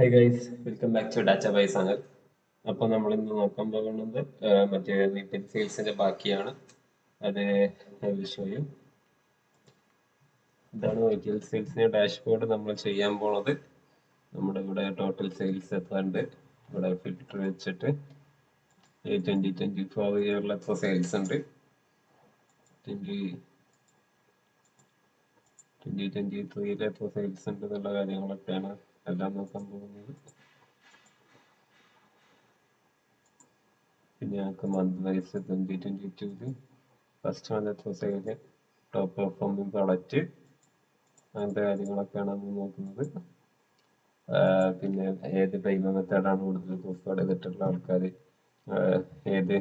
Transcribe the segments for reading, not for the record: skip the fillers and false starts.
High guys, welcome back to data by Sanal. അപ്പോൾ നമ്മൾ ഇന്ന് നോക്കാൻ പോകുന്നത് മറ്റേ റീറ്റെയിൽ സെയിൽസിന്റെ ബാക്കിയാണ്. അത് വിഷയം ഇതാണ് റീറ്റെയിൽ സെയിൽസിന്റെ ഡാഷ്ബോർഡ് നമ്മൾ ചെയ്യാൻ പോണത്. നമ്മുടെ ഇവിടെ ടോട്ടൽ സെയിൽസ് എത്ര ഉണ്ട്, ഇവിടെ ഫിൽറ്റർ വെച്ചിട്ട് 2024 ഇയറിൽ എത്ര സെയിൽസ് ഉണ്ട്, 2023 എത്ര സെയിൽസ് ഉണ്ട് എന്നുള്ള കാര്യങ്ങളൊക്കെയാണ് എല്ലാം നോക്കാൻ പോകുന്നത്. പിന്നെ ഞങ്ങൾക്ക് മന്ത് വൈസ് 2022 ഫസ്റ്റ് മന്ത് എത്ര സെയില്, ടോപ്പ് പെർഫോമിംഗ് പ്രൊഡക്റ്റ്, അങ്ങനത്തെ കാര്യങ്ങളൊക്കെയാണ് നമ്മൾ നോക്കുന്നത്. പിന്നെ ഏത് പേയ്മെന്റ് മെത്തേഡാണ് കൂടുതൽ പ്രിഫേർഡ് ചെയ്തിട്ടുള്ള ആൾക്കാർ, ഏത്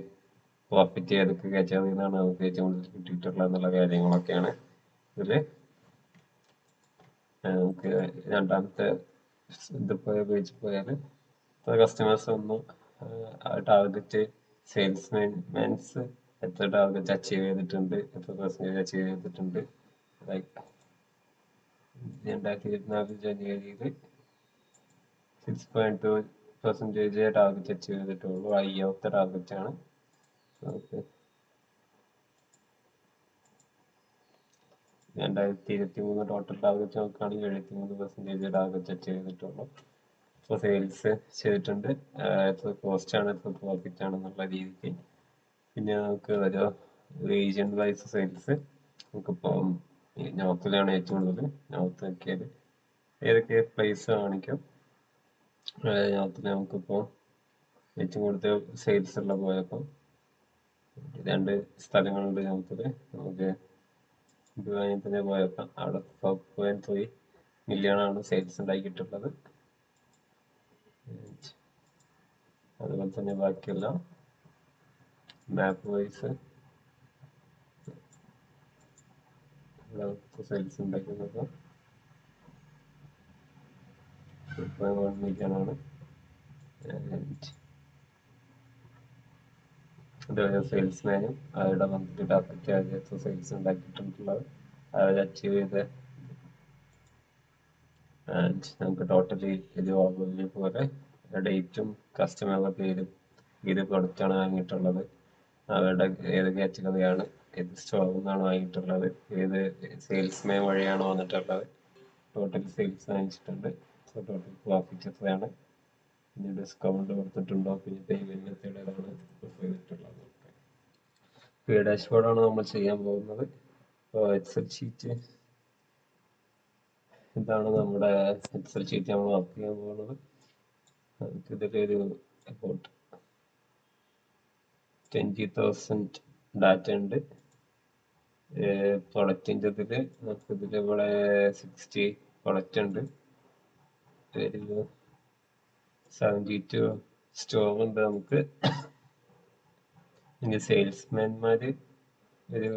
പ്രോഫിറ്റ് ഏതൊക്കെ കാറ്റഗറിയിൽ നിന്നാണ് നമുക്ക് ഏറ്റവും കൂടുതൽ കിട്ടിയിട്ടുള്ളത് എന്നുള്ള കാര്യങ്ങളൊക്കെയാണ് ഇതിൽ. നമുക്ക് രണ്ടാമത്തെ ഇത് പേജ് പോയാൽ കസ്റ്റമേഴ്സ് ഒന്നും ടാർഗറ്റ് സെയിൽസ്മാൻസ് എത്ര ടാർഗറ്റ് അച്ചീവ് ചെയ്തിട്ടുണ്ട്, എത്ര പെർസെൻറ്റേജ് അച്ചീവ് ചെയ്തിട്ടുണ്ട്. ലൈക്ക് 2024 ജനുവരിയിൽ 6.2% ടാർഗറ്റ് അച്ചീവ് ചെയ്തിട്ടുള്ളൂ. അയ്യാമത്തെ ടാർഗറ്റ് ആണ്. നമുക്ക് 2023 ടോട്ടൽ ടാർഗറ്റ് നോക്കുകയാണെങ്കിൽ 73% ടാർഗറ്റ് അച്ചീവ് ചെയ്തിട്ടുള്ളൂ. ഇപ്പോൾ സെയിൽസ് ചെയ്തിട്ടുണ്ട്, എത്ര കോസ്റ്റ് ആണ് എത്ര പ്രോഫിറ്റ് ആണെന്നുള്ള രീതിക്ക്. പിന്നെ നമുക്ക് ഓരോ റീജിയൻ വൈസ് സെയിൽസ് നമുക്കിപ്പം നോർത്തിലാണ് ഏറ്റവും കൂടുതൽ. നോർത്ത് നോക്കിയാൽ ഏതൊക്കെ പ്ലേസ് കാണിക്കും. നോർത്തിൽ നമുക്കിപ്പോൾ ഏറ്റവും കൂടുതൽ സെയിൽസ് ഉള്ള പോയപ്പോൾ 2 സ്ഥലങ്ങളുണ്ട് നോർത്തിൽ. നമുക്ക് തന്നെ പോയപ്പോൾ അവിടെ 4.3 മില്യൺ ആണ് സെയിൽസ് ഉണ്ടാക്കിയിട്ടുള്ളത്. അതുപോലെ തന്നെ ബാക്കിയുള്ള മാപ്പ് വൈസ് സെയിൽസ് ഉണ്ടാക്കുന്നത് 2.1 മില്യൺ ആണ്. അതേപോലെ സെയിൽസ്മാനും അവരുടെ മന്ത്ലി ടാർഗറ്റ് ആദ്യത്തെ സെയിൽസ് ഉണ്ടാക്കിയിട്ടുള്ളത് അവർ അച്ചീവ് ചെയ്ത്. ആൻഡ് നമുക്ക് ടോട്ടലി ഇത് ഓവർവ്യൂ പോലെ ഡേറ്റും കസ്റ്റമറുടെ പേരും ഏത് പ്രൊഡക്റ്റാണ് വാങ്ങിയിട്ടുള്ളത്, അവരുടെ ഏത് കാറ്റഗറിയാണ്, ഏത് സ്റ്റോറിൽ നിന്നാണ് വാങ്ങിയിട്ടുള്ളത്, ഏത് സെയിൽസ്മാൻ വഴിയാണ് വന്നിട്ടുള്ളത്, ടോട്ടൽ സെയിൽസ് വാങ്ങിച്ചിട്ടുണ്ട്, ടോട്ടൽ പ്രോഫിറ്റ് എത്രയാണ്, പിന്നെ ഡിസ്കൗണ്ട് കൊടുത്തിട്ടുണ്ടോ, പിന്നെ പേയ്മെന്റ് മെത്തേഡ് ഏതാണ് ചെയ്തിട്ടുള്ളത്. പേ ഡാഷ്ബോർഡാണ് നമ്മൾ ചെയ്യാൻ പോകുന്നത്. അപ്പോൾ എക്സൽ ഷീറ്റ് ഇതാണ് നമ്മുടെ എക്സൽ ഷീറ്റ് നമ്മൾ വർക്ക് ചെയ്യാൻ പോകുന്നത്. നമുക്ക് ഇതിലൊരു അബൌട്ട് 20,000 ഡാറ്റ ഉണ്ട്. പ്രൊഡക്റ്റിൻ്റെ ഇതിൽ നമുക്ക് ഇവിടെ 60 പ്രൊഡക്റ്റ് ഉണ്ട്. ഒരു 72 സ്റ്റോർ ഉണ്ട് നമുക്ക്. ഇനി സെയിൽസ്മാൻമാർ ഒരു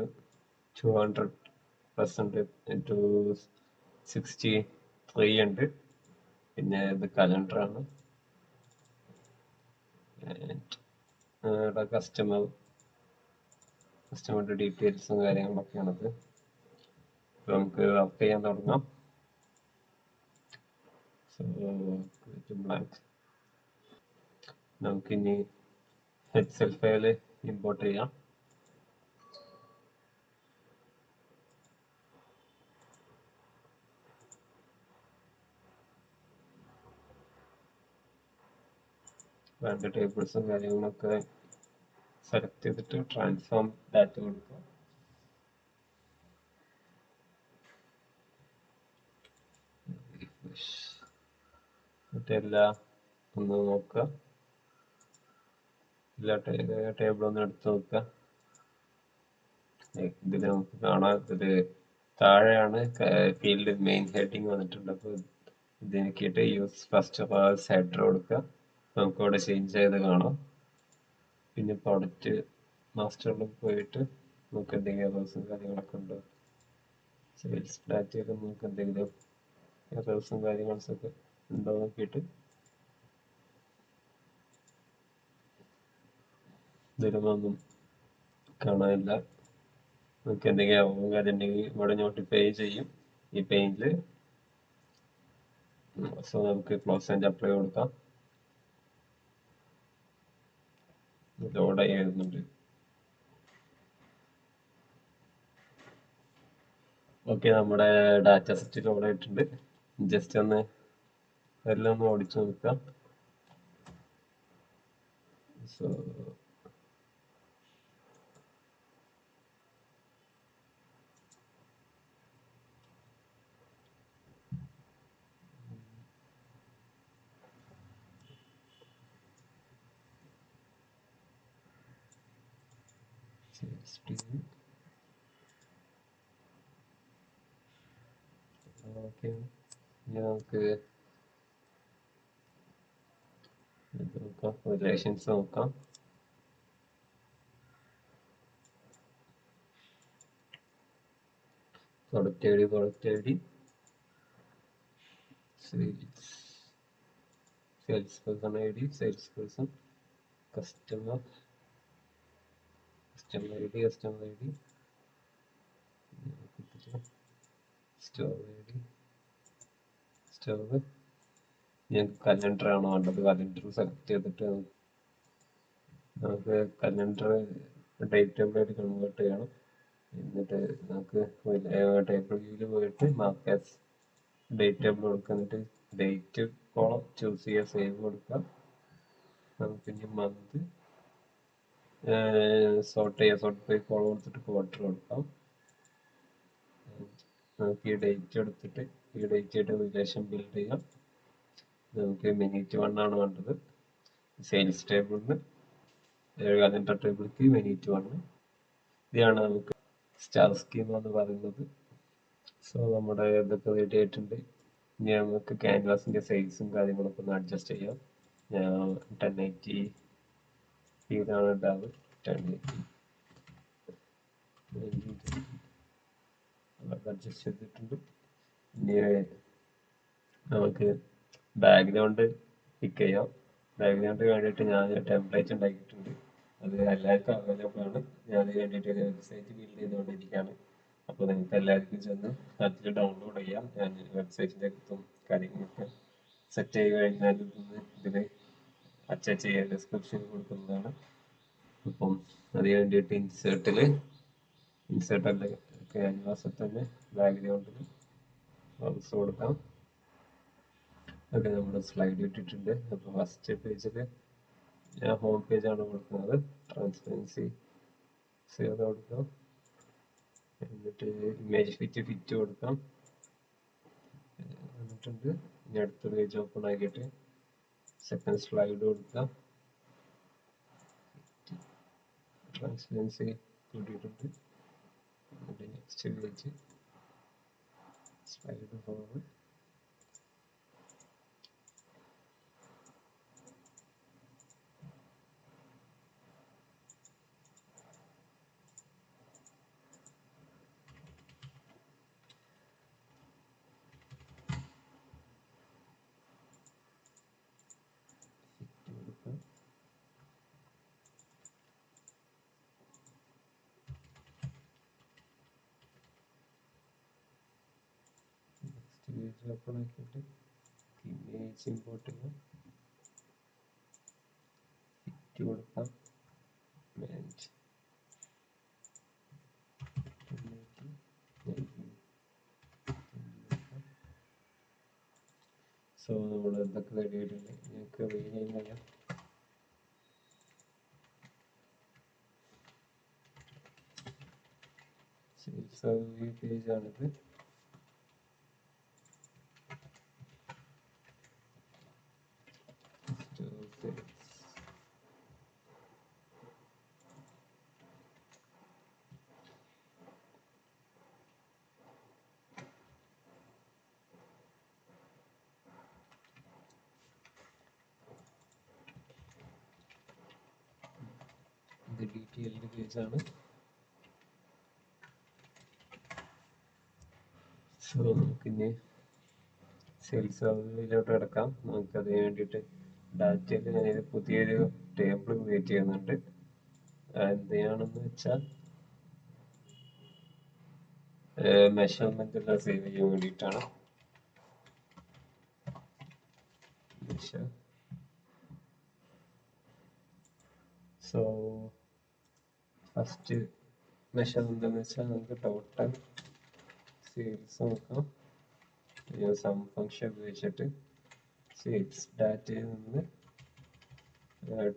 200% 263 ഉണ്ട്. പിന്നെ ഇത് കലണ്ടറാണ്. കസ്റ്റമറുടെ ഡീറ്റെയിൽസും കാര്യങ്ങളൊക്കെയാണത്. നമുക്ക് വർക്ക് ചെയ്യാൻ തുടങ്ങാം. ബ്ലാങ്ക്. നമുക്കിനി എക്സൽ ഫയൽ ഇമ്പോർട്ട് ചെയ്യാം. വേണ്ട ടേബിൾസും കാര്യങ്ങളൊക്കെ സെലക്ട് ചെയ്തിട്ട് ട്രാൻസ്ഫോം ഡാറ്റ കൊടുക്കുക. മറ്റെല്ലാം ഒന്ന് നോക്കുക, എല്ലാ ടേബിൾ ഒന്ന് എടുത്ത് നോക്കുക. ഇതിൽ നമുക്ക് കാണാം, ഇതിൽ താഴെയാണ് ഫീൽഡ് മെയിൻ ഹെഡിങ് വന്നിട്ടുണ്ട്. അപ്പോൾ ഇത് നോക്കിയിട്ട് യൂസ് ഫസ്റ്റ് ഹെഡർ കൊടുക്കുക. നമുക്ക് ഇവിടെ ചേഞ്ച് ചെയ്ത് കാണാം. പിന്നെ പ്രൊഡക്റ്റ് മാസ്റ്ററിൽ പോയിട്ട് നമുക്ക് എന്തെങ്കിലും എറേഴ്സും കാര്യങ്ങളൊക്കെ ഉണ്ടോ, സെയിൽസ് ഡാറ്റയിൽ നമുക്ക് എന്തെങ്കിലും എറേഴ്സും കാര്യങ്ങളൊക്കെ ഉണ്ടോ നോക്കിയിട്ട് ഇതിലൊന്നും കാണാനില്ല. നമുക്ക് എന്തെങ്കിലും കാര്യം ഉണ്ടെങ്കിൽ ഇവിടെ നോട്ടിഫൈ ചെയ്യും. ഈ പേജിൽ സോ നമുക്ക് ക്ലോസ് ആൻഡ് അപ്ലൈ കൊടുക്കാം. ലോഡ് ചെയ്യുന്നുണ്ട്. ഓക്കെ, നമ്മുടെ ഡാറ്റ സെറ്റ് ലോഡ് ആയിട്ടുണ്ട്. ജസ്റ്റ് ഒന്ന് എല്ലാം ഒന്ന് ഓടിച്ചു നോക്കാം. സോ ഓക്കെ, ഇനി നമുക്ക് നോക്കാം, റിലേഷൻസ് നോക്കാം. Product I D, sales person I D, sales person, customer I D, store I D, ഞങ്ങൾക്ക് കലണ്ടർ ആണ് വേണ്ടത്. കലണ്ടർ സെലക്ട് ചെയ്തിട്ട് നമുക്ക് കലണ്ടർ ഡേറ്റ് ടേബിളായിട്ട് കൺവേർട്ട് ചെയ്യണം. എന്നിട്ട് നമുക്ക് ടേബിൾ വ്യൂവിൽ പോയിട്ട് മാർക്ക് ആസ് ഡേറ്റ് ടേബിൾ കൊടുക്കുക. എന്നിട്ട് ഡേറ്റ് കോളം ചൂസ് ചെയ്യുക, സേവ് കൊടുക്കുക. നമുക്ക് ഇനി മന്ത് സോർട്ട് ബൈ കോളം കൊടുത്തിട്ട് ക്വാർട്ടർ കൊടുക്കാം. നമുക്ക് ഈ ഡേറ്റ് എടുത്തിട്ട് ഈ ഡേറ്റ് ആയിട്ട് റിലേഷൻ ബിൽഡ് ചെയ്യാം. നമുക്ക് മിനിറ്റ് 1 ആണ് വേണ്ടത്. സെയിൽസ് ടേബിളിന് കലണ്ടർ ടേബിൾക്ക് മിനിറ്റ് 1. ഇതാണ് നമുക്ക് സ്റ്റാർ സ്കീം എന്ന് പറയുന്നത്. സോ നമ്മുടെ ഇതൊക്കെ റെഡി ആയിട്ടുണ്ട്. ഇനി നമുക്ക് ക്യാൻവാസിന്റെ സൈസും കാര്യങ്ങളൊക്കെ ഒന്ന് അഡ്ജസ്റ്റ് ചെയ്യാം. ഞാൻ 1080 ഇതാണ് ഉണ്ടാവുക. 1080 അഡ്ജസ്റ്റ് ചെയ്തിട്ടുണ്ട്. ഇനി നമുക്ക് ബാക്ക്ഗ്രൗണ്ട് പിക്ക് ചെയ്യാം. ബാക്ക്ഗ്രൗണ്ട് വേണ്ടിയിട്ട് ഞാൻ ടെംപ്ലേറ്റ് ഉണ്ടാക്കിയിട്ടുണ്ട്. അത് എല്ലാവർക്കും അവൈലബിൾ ആണ്. ഞാൻ അതിന് വേണ്ടിയിട്ട് ഒരു വെബ്സൈറ്റ് ബിൽഡ് ചെയ്തുകൊണ്ടിരിക്കുകയാണ്. അപ്പോൾ നിങ്ങൾക്ക് എല്ലാവർക്കും ചെന്ന് അതിൽ ഡൗൺലോഡ് ചെയ്യാം. ഞാൻ വെബ്സൈറ്റിൻ്റെ കാര്യങ്ങളൊക്കെ സെറ്റ് ചെയ്ത് കഴിഞ്ഞാൽ ഇതിൽ അറ്റാച്ച് ചെയ്യാൻ ഡിസ്ക്രിപ്ഷനിൽ കൊടുക്കുന്നതാണ്. അപ്പം അതിന് വേണ്ടിയിട്ട് ഇൻസേർട്ട് അല്ല ക്യാൻവാസിൽ തന്നെ ബാക്ക്ഗ്രൗണ്ടിൽ ബോക്സ് കൊടുക്കാം. ഓക്കെ, നമ്മൾ സ്ലൈഡ് ഇട്ടിട്ടുണ്ട്. അപ്പോൾ ഫസ്റ്റ് പേജിൽ ഞാൻ ഹോം പേജാണ് കൊടുക്കുന്നത്. ട്രാൻസ്പെറൻസി 0 കൊടുക്കാം. എന്നിട്ട് ഇമേജ് ഫിറ്റ് കൊടുക്കാം. എന്നിട്ടുണ്ട്. ഇനി അടുത്ത പേജ് ഓപ്പൺ ആക്കിയിട്ട് സെക്കൻഡ് സ്ലൈഡ് കൊടുക്കാം. ട്രാൻസ്പെറൻസി കൂട്ടിയിട്ടുണ്ട്. എന്നിട്ട് next page slide forward. Page open ആക്കിയിട്ട് ഇമേജ് ഇമ്പോർട്ട് ചെയ്യാം. ഫിറ്റ് കൊടുക്കാം. സോ നമ്മൾ എന്തൊക്കെ റെഡി ആയിട്ടുണ്ട്. ഞങ്ങൾക്ക് റീനെയിം ചെയ്യാം. സെയിൽസ് പേജാണിത്. ഇത് ഡീറ്റെയിൽഡ് പേജാണ്. സോ നമുക്കിനി സെയിൽസ് സർവേയിലോട്ട് കിടക്കാം. നമുക്ക് അതിന് വേണ്ടിയിട്ട് ഡാറ്റയിൽ ഞാനൊരു പുതിയൊരു ടേബിൾ ക്രിയേറ്റ് ചെയ്യുന്നുണ്ട്. എന്തിനാണെന്ന് വെച്ചാൽ മെഷർമെന്റ് എല്ലാം സേവ് ചെയ്യാൻ വേണ്ടിയിട്ടാണ്. സോ ഫസ്റ്റ് മെഷർ എന്താണെന്ന് വെച്ചാൽ നമുക്ക് ടോട്ടൽ സെയിൽസ് നോക്കാം. സം ഫംഗ്ഷൻ ഉപയോഗിച്ചിട്ട് സെയിൽസ് ഡാറ്റയിൽ നിന്ന്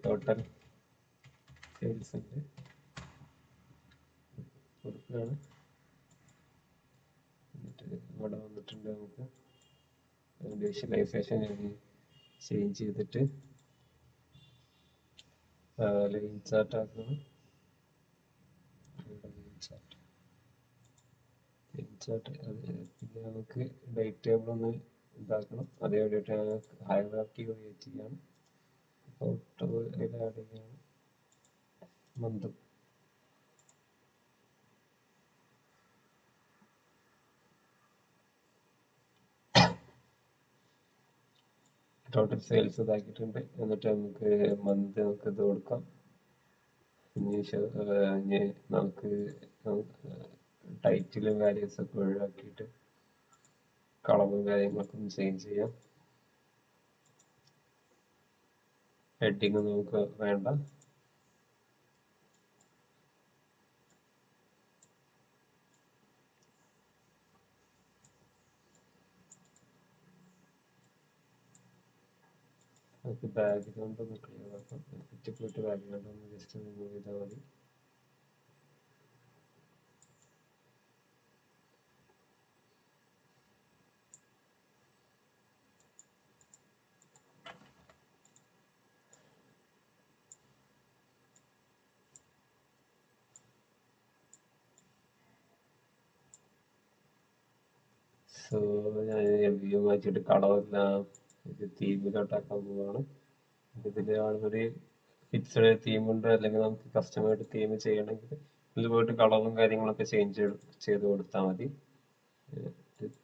ടോട്ടൽ സെയിൽസിൻ്റെ കൊടുക്കുകയാണ്. എന്നിട്ട് ഇവിടെ വന്നിട്ടുണ്ട് നമുക്ക് വിഷ്വലൈസേഷൻ ചേഞ്ച് ചെയ്തിട്ട് ലൈൻ ചാർട്ട് ആക്കണം. പിന്നെ നമുക്ക് ഡേറ്റ് ടേബിൾ ഒന്ന് ഇതാക്കണം. അതേ വേണ്ടിയിട്ട് ഹൈറാർക്കി ക്രിയേറ്റ് ചെയ്യണം. ഫോട്ടോ ആഡ് ചെയ്യണം. മന്ത് ടോട്ടൽ സെയിൽസ് ഇതാക്കിയിട്ടുണ്ട്. എന്നിട്ട് നമുക്ക് മന്ത് നമുക്ക് ഇത് കൊടുക്കാം. ഇനി നമുക്ക് ടൈറ്റിലും വാല്യൂസ് ഒക്കെ ഒഴിവാക്കിയിട്ട് കളറും കാര്യങ്ങളൊക്കെ ഒന്ന് ചേഞ്ച് ചെയ്യാം. ഹെഡിങ് നമുക്ക് വേണ്ട. നമുക്ക് ബാക്ക്ഗ്രൗണ്ട് ഒന്ന് ക്ലിയർ ആക്കാം. പോയിട്ട് ബാക്ക്ഗ്രൗണ്ട് ഒന്ന് ജസ്റ്റ് റിമൂവ് ചെയ്താൽ മതി. സോ ഞാൻ വ്യൂ മാറ്റിയിട്ട് കളറെല്ലാം തീമിലോട്ടാക്കാൻ പോവുകയാണ്. ഇതിൽ ആൾറെഡി ഫിക്സഡ് തീമുണ്ട്, അല്ലെങ്കിൽ നമുക്ക് കസ്റ്റമായിട്ട് തീം ചെയ്യണമെങ്കിൽ ഇതിൽ പോയിട്ട് കളറും കാര്യങ്ങളൊക്കെ ചേഞ്ച് ചെയ്ത് കൊടുത്താൽ മതി.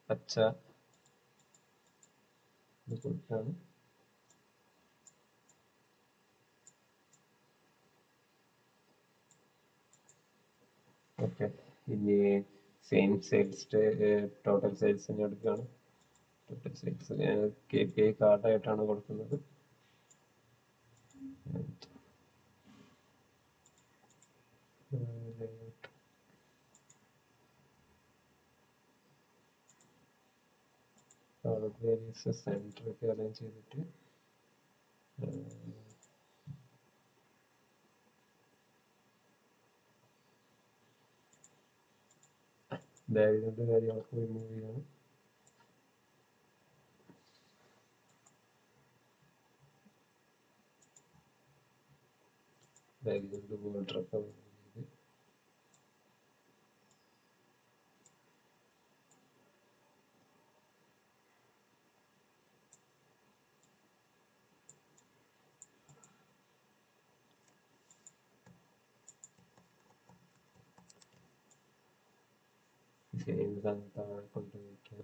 പച്ച കൊടുത്താണ്. ഓക്കെ, ഇനി സെയിം സെയിൽസ് ടോട്ടൽ സെയിൽസിന് എടുക്കുകയാണ്. ടോട്ടൽ സെയിൽസ് KPI കാർഡായിട്ടാണ് കൊടുക്കുന്നത്. സെൻറ്ററൊക്കെ അലൈൻ ചെയ്തിട്ട് ബാക്ക്ഗ്രൗണ്ട് കാര്യങ്ങളൊക്കെ റിമൂവ് ചെയ്യണം. ബാക്ക്ഗ്രൗണ്ട് ബോർഡറൊക്കെ റിമൂവ് ചെയ്ത് സെയിം താഴെ കൊണ്ടുവയ്ക്കാം.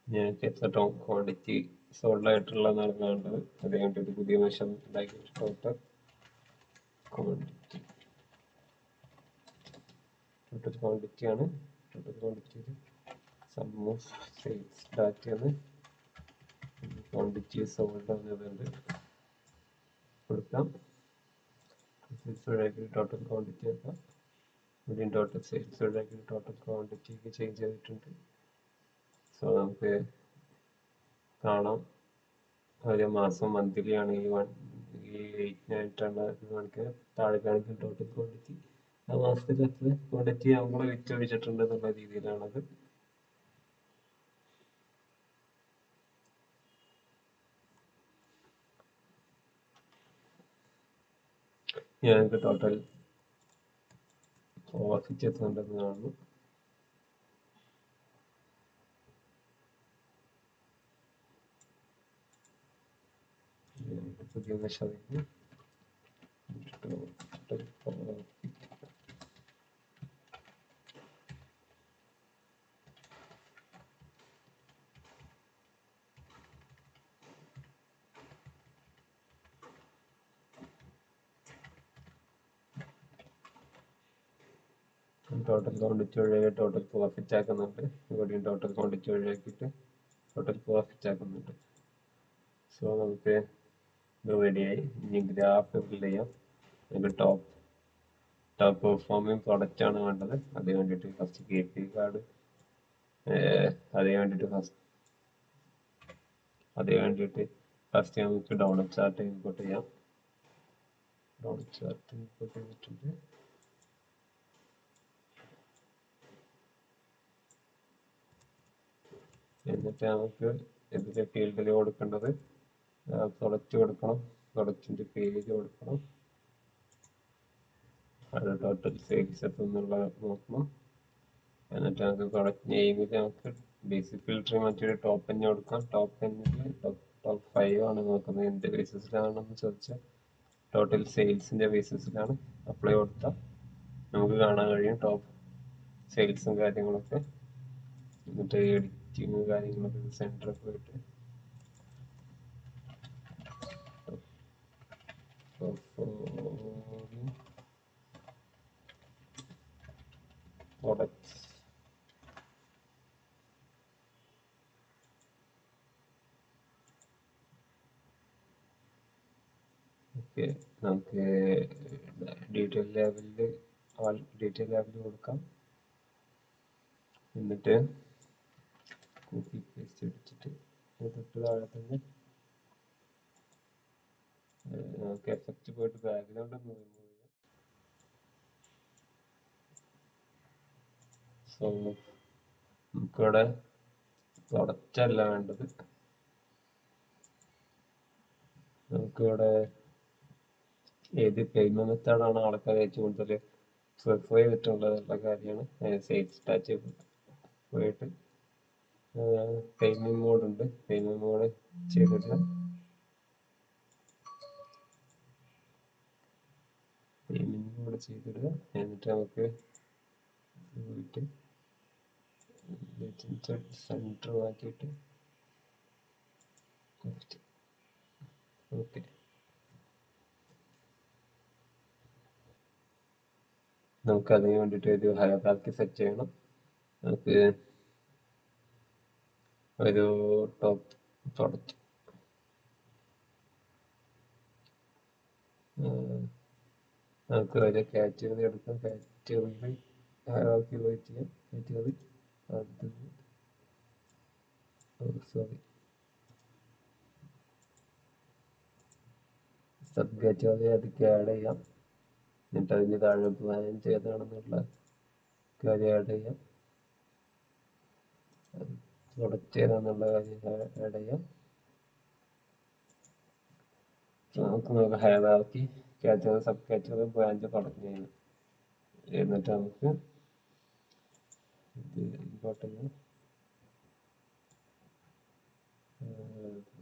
ഞങ്ങൾക്ക് എത്ര ക്വാണ്ടിറ്റി സോൾഡ് ആയിട്ടുള്ളതാണ് കാണേണ്ടത്. അത് കഴിഞ്ഞിട്ട് പുതിയ മെഷർ ഉണ്ടാക്കി ടോട്ടൽ ക്വാണ്ടിറ്റി. ടോട്ടൽ ക്വാണ്ടിറ്റിയാണ്. ടോട്ടൽ ക്വാണ്ടിറ്റിയിൽ സം ഓഫ് സെയിൽസ് ഡാറ്റയാണ്. ക്വാണ്ടിറ്റി സോൾഡ് ആകുന്നുണ്ട് കൊടുക്കാം. സെയിൽസ് ഒഴിവാക്കി ടോട്ടൽ ക്വാണ്ടിറ്റി ആക്കാം. ഇവിടെയും ടോട്ടൽ സെയിൽസ് ഒഴിവാക്കി ടോട്ടൽ ക്വാണ്ടിറ്റിക്ക് ചേഞ്ച് ചെയ്തിട്ടുണ്ട്. സോ നമുക്ക് കാണാം ഒരു മാസം മന്ത്ലി ആണ് ഈ 8-9 കാണിക്കുക. താഴെ കാണിക്കുന്ന ടോട്ടൽ ക്വാണ്ടിറ്റി ആ മാസത്തിൽ എത്ര ക്വാണ്ടിറ്റി നമ്മൾ വിറ്റഴിച്ചിട്ടുണ്ട് എന്നുള്ള രീതിയിലാണത്. ഞങ്ങൾക്ക് ടോട്ടൽ പ്രോഫിറ്റ് എത്തുന്നുണ്ടെന്ന് കാണുന്നു. പുതിയ measuring total profit total quantity ഒഴിവാക്കി ടോട്ടൽ പ്രോഫിറ്റ് ആക്കുന്നുണ്ട്. ഇവിടെയും ടോട്ടൽ ക്വാണ്ടിറ്റി ഒഴിവാക്കിയിട്ട് ടോട്ടൽ പ്രോഫിറ്റ് ആക്കുന്നുണ്ട്. സോ നമുക്ക് ഇത് റെഡിയായി. ഇനി ഗ്രാഫ് ഫിൽ ചെയ്യാം. അതിൻ്റെ ടോപ്പ് പെർഫോമിങ് പ്രൊഡക്റ്റ് ആണ് വേണ്ടത്. അതിന് വേണ്ടിയിട്ട് ഫസ്റ്റ് KPI കാർഡ് അതിന് വേണ്ടിയിട്ട് ഫസ്റ്റ് നമുക്ക് ഡൗൺലോഡ് ചാർട്ട് ഇമ്പോർട്ട് ചെയ്യാം. ഡൗൺലോഡ് ചാർട്ട് ഇമ്പോർട്ട് ചെയ്തിട്ടുണ്ട്. എന്നിട്ട് നമുക്ക് ഇതിൻ്റെ ഫീൽഡിൽ കൊടുക്കേണ്ടത് പ്രൊഡക്റ്റ് കൊടുക്കണം, പ്രൊഡക്റ്റിൻ്റെ പേര് കൊടുക്കണം, അത് ടോട്ടൽ സെയിൽസ് എത്തുന്നുള്ള നോക്കണം. എന്നിട്ട് നമുക്ക് പ്രൊഡക്റ്റ് നെയിമിൽ നമുക്ക് ബേസിക് ഫിൽറ്റർ മറ്റൊരു ടോപ്പ് തന്നെ കൊടുക്കാം. ടോപ്പ് 5 ആണ് നോക്കുന്നത്. എന്ത് ബേസിസിലാണെന്ന് ചോദിച്ചാൽ ടോട്ടൽ സെയിൽസിൻ്റെ ബേസിസിലാണ്. അപ്ലൈ കൊടുത്താൽ നമുക്ക് കാണാൻ കഴിയും ടോപ്പ് സെയിൽസും കാര്യങ്ങളൊക്കെ. എന്നിട്ട് എഡിറ്റിങ് കാര്യങ്ങളൊക്കെ സെൻറ്ററിൽ പോയിട്ട് products ഓക്കെ. നമുക്ക് ഡീറ്റെയിൽ ലാബിൽ കൊടുക്കാം. എന്നിട്ട് കോപ്പി പേസ്റ്റ് അടിച്ചിട്ട് തൊട്ട് താഴെ തന്നെ നമുക്ക് എഫക്റ്റ് പോയിട്ട് ബാക്ക്ഗ്രൗണ്ട് ഒന്ന് റിമൂവ് ചെയ്യാം. സോ നമുക്കിവിടെ പ്രൊഡക്റ്റ് അല്ല വേണ്ടത്, നമുക്കിവിടെ ഏത് പേയ്മെന്റ് മെത്തേഡാണ് ആൾക്കാർ ഏറ്റവും കൂടുതൽ പ്രിഫർ ചെയ്തിട്ടുള്ളതുള്ള കാര്യമാണ്. സെയിൽസ് ടാച്ച് പോയിട്ട് പേയ്മെന്റ് മോഡ് ഉണ്ട്, പേയ്മെന്റ് മോഡ് ചെയ്തിട്ട് എന്നിട്ട് നമുക്ക് പോയിട്ട് സെൻറ്റർ ആക്കിയിട്ട് ഓക്കെ. നമുക്ക് അതിന് വേണ്ടിയിട്ട് ഒരു ഹയറാർക്കി സെറ്റ് ചെയ്യണം. നമുക്ക് ഒരു ടോപ്പ് പ്രൊഡക്റ്റ് നമുക്ക് ഒരു കാറ്റഗറി എടുക്കാം. കാറ്റഗറി ഹയറാർക്കി വെയിറ്റ് ചെയ്യാം. കാറ്റഗറി സബ് കാറ്റഗറി അതൊക്കെ ആഡ് ചെയ്യാം. എന്നിട്ട് അതിന് താഴെ ബ്രാഞ്ച് ഏതാണെന്നുള്ള കാര്യം ആഡ് ചെയ്യാം. പ്രൊഡക്റ്റ് ഏതാണെന്നുള്ള കാര്യം ആഡ് ചെയ്യാം. നമുക്ക് hierarchy category, sub category, branch, product name. എന്നിട്ട് നമുക്ക് ഇത് ഇമ്പോർട്ട് ചെയ്യാം.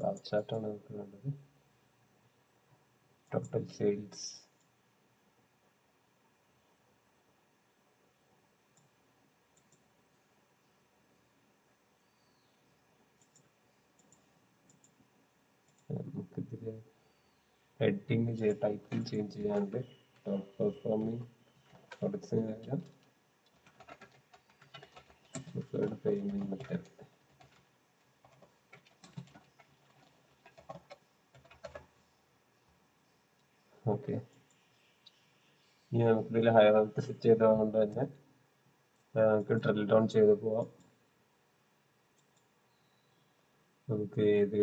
ബാർ ചാർട്ടാണ് നമുക്ക് വേണ്ടത്. ടോട്ടൽ സെയിൽസ് നമുക്കിതിൽ ഹെഡിങ് ടൈപ്പിംഗ് ചേഞ്ച് ചെയ്യാണ്ട് ടോപ്പ് പെർഫോമിംഗ് പ്രൊഡക്ട്സിന് വരാം. Preferred payment method okay. ഇനി നമുക്കിതിൽ ഹയറാർക്കി സെറ്റ് ചെയ്തതുകൊണ്ട് തന്നെ നമുക്ക് ഡ്രിൽ ഡൗൺ ചെയ്ത് പോവാം. നമുക്ക് ഏത്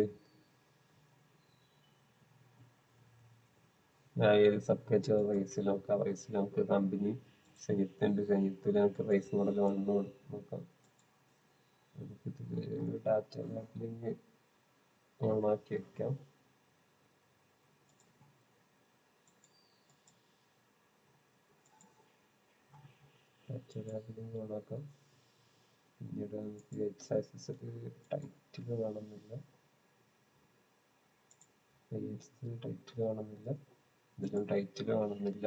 സബ് കാറ്റഗറി റൈസിൽ നോക്കാം. റൈസിൽ നമുക്ക് കമ്പനി സംയുക്തുണ്ട്. സംയുക്തത്തിൽ നമുക്ക് റൈസ് മോഡൽ 1 നോക്കാം. നമുക്കിതിൽ ഡാറ്റ ലാബിലിംഗ് ഓണാക്കി വെക്കാം. Data labelling ഓണാക്കാം. പിന്നീട് നമുക്ക് എക്സ് ആക്സിസിൽ ടൈറ്റിൽ കാണുന്നില്ല, ടൈറ്റിൽ കാണുന്നില്ല, ഇതിലും ടൈറ്റിൽ കാണുന്നില്ല,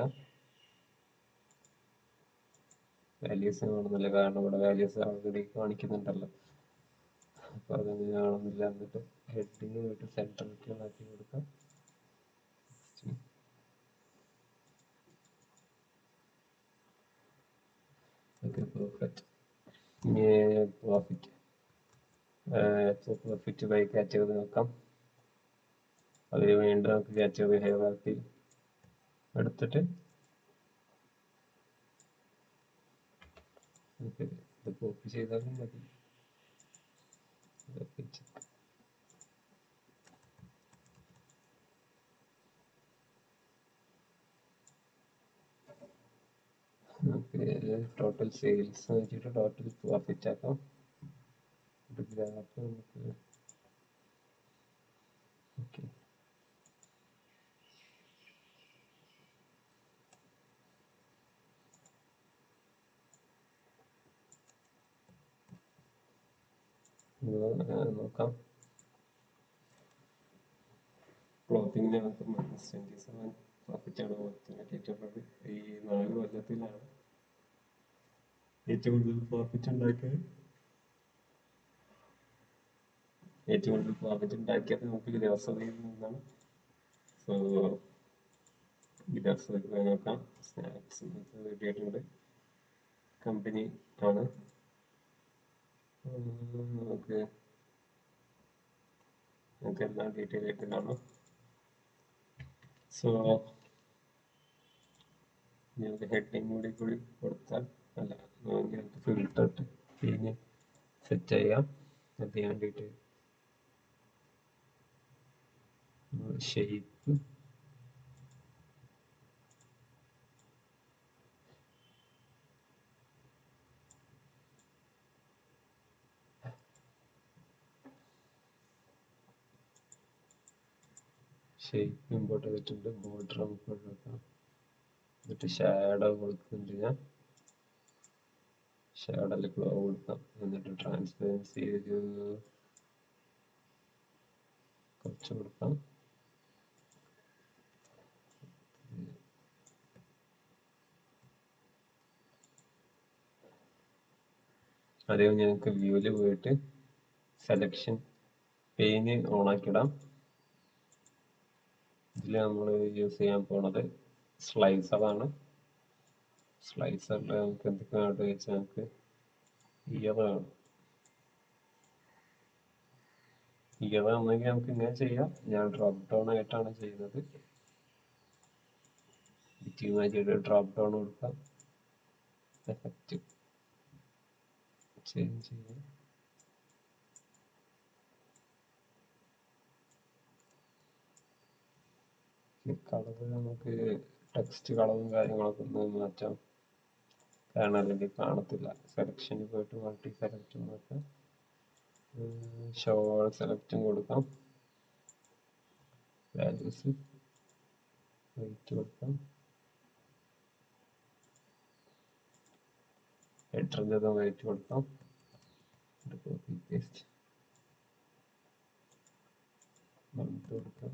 വാല്യൂസ് കാണുന്നില്ല. കാരണം ഇവിടെ വാല്യൂസ് ഓൾറെഡി കാണിക്കുന്നുണ്ടല്ലോ, അപ്പോൾ അതങ്ങനെ കാണുന്നില്ല. എന്നിട്ട് ഹെഡിങ് പോയിട്ട് സെൻട്രലിലേക്ക് മാറ്റി കൊടുക്കാം. Okay perfect. ഇനി പ്രോഫിറ്റ് പ്രോഫിറ്റ് ബൈ കാറ്റഗറി നോക്കാം. അതിന് വീണ്ടും നമുക്ക് കാറ്റഗറി ഹൈറാർക്കി എടുത്തിട്ട് നമുക്ക് ഇത് കോപ്പി ചെയ്താലും മതി. നമുക്ക് ടോട്ടൽ സെയിൽസ് വെച്ചിട്ട് ടോട്ടൽ പ്രോഫിറ്റ് ആക്കാം. ഗ്രാഫ് നമുക്ക് ഓക്കെ നോക്കാം. ക്ലോത്തിങ്ങിന് നമുക്ക് -27 പ്രോഫിറ്റ് ആണ് കിട്ടിയിട്ടുള്ളത്. ഈ 4 കൊല്ലത്തിലാണ് ഏറ്റവും കൂടുതൽ പ്രോഫിറ്റ് ഉണ്ടാക്കിയത്. നമുക്ക് ഗ്രോസറിയിൽ നിന്നാണ്. സോ ഗ്രോസറി പോയി നോക്കാം. സ്നാക്സ് കിട്ടിയിട്ടുണ്ട്. കമ്പനി ആണ്. നമുക്ക് എല്ലാം ഡീറ്റെയിൽ ആയിട്ട് കാണാം. സോ ഞങ്ങൾക്ക് ഹെഡിങ് കൂടി കൊടുത്താൽ അല്ല, ഞങ്ങൾക്ക് ഫിൽട്ടർ ഇട്ട് പിന്നെ സെറ്റ് ചെയ്യാം. അത് ചെയ്യാൻ വേണ്ടിയിട്ട് ഷേപ്പ് ഇമ്പോർട്ട് ചെയ്തിട്ടുണ്ട്. ബോർഡർ നമുക്ക് കൊടുക്കാം. എന്നിട്ട് ഷാഡോ കൊടുക്കുന്നുണ്ട്. ഞാൻ ഷാഡോയിൽ ഗ്ലോ കൊടുക്കാം. എന്നിട്ട് ട്രാൻസ്പെറൻസി ഒരു കുറച്ച് കൊടുക്കാം. അതേ ഞങ്ങൾക്ക് വ്യൂവിൽ പോയിട്ട് സെലക്ഷൻ പെയിന് ഓൺ ആക്കിയിടാം. ഇതിൽ നമ്മൾ യൂസ് ചെയ്യാൻ പോണത് സ്ലൈസറാണ്. സ്ലൈസറിൽ നമുക്ക് എന്തൊക്കെയാണ് വെച്ചാൽ നമുക്ക് ഇയർ വേണം. ഇയർ ആണെങ്കിൽ നമുക്ക് ഇങ്ങനെ ചെയ്യാം. ഞാൻ ഡ്രോപ്പ് ഡൗൺ ആയിട്ടാണ് ചെയ്യുന്നത്. ഡ്രോപ്പ് ഡൗൺ കൊടുക്കാം. എഫക്റ്റ് ചേഞ്ച് ചെയ്യാം. കളർ നമുക്ക് ടെക്സ്റ്റ് കളറും കാര്യങ്ങളൊക്കെ ഒന്ന് മാറ്റാം. കാരണം അല്ലെങ്കിൽ കാണത്തില്ല. സെലക്ഷനിൽ പോയിട്ട് മൾട്ടി സെലക്ട് നോക്കാം. ഷോ സെലക്റ്റും കൊടുക്കാം. വാല്യൂസ് വെയിറ്റ് കൊടുക്കാം. ഹെഡറിൻ്റെ വെയിറ്റ് കൊടുക്കാം. കോപ്പി പേസ്റ്റ് മന്ത് കൊടുക്കാം.